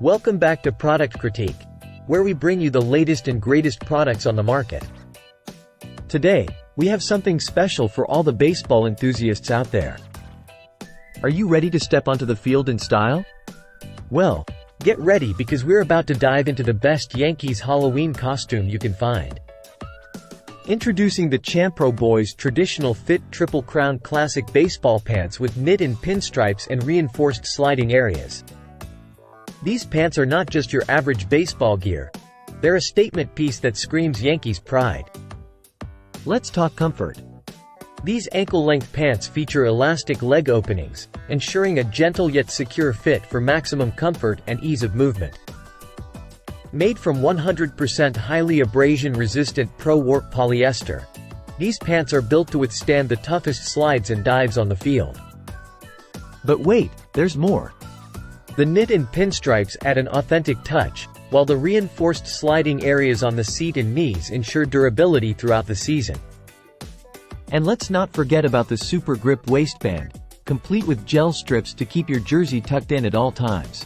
Welcome back to Product Critique, where we bring you the latest and greatest products on the market. Today, we have something special for all the baseball enthusiasts out there. Are you ready to step onto the field in style? Well, get ready because we're about to dive into the best Yankees Halloween costume you can find. Introducing the CHAMPRO Boys Traditional Fit Triple Crown Classic Baseball Pants with knit and pinstripes and reinforced sliding areas. These pants are not just your average baseball gear. They're a statement piece that screams Yankees pride. Let's talk comfort. These ankle-length pants feature elastic leg openings, ensuring a gentle yet secure fit for maximum comfort and ease of movement. Made from 100% highly abrasion-resistant pro-warp polyester, these pants are built to withstand the toughest slides and dives on the field. But wait, there's more. The knit and pinstripes add an authentic touch, while the reinforced sliding areas on the seat and knees ensure durability throughout the season. And let's not forget about the Super Grip waistband, complete with gel strips to keep your jersey tucked in at all times.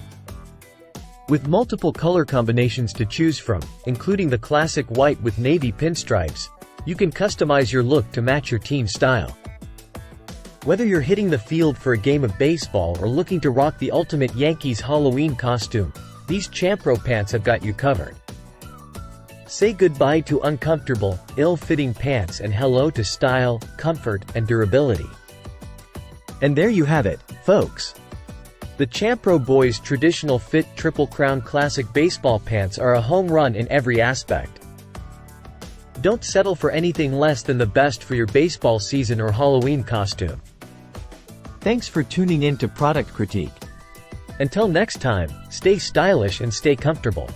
With multiple color combinations to choose from, including the classic white with navy pinstripes, you can customize your look to match your team's style. Whether you're hitting the field for a game of baseball or looking to rock the ultimate Yankees Halloween costume, these CHAMPRO pants have got you covered. Say goodbye to uncomfortable, ill-fitting pants and hello to style, comfort, and durability. And there you have it, folks. The CHAMPRO Boys Traditional Fit Triple Crown Classic Baseball Pants are a home run in every aspect. Don't settle for anything less than the best for your baseball season or Halloween costume. Thanks for tuning in to Product Critique. Until next time, stay stylish and stay comfortable.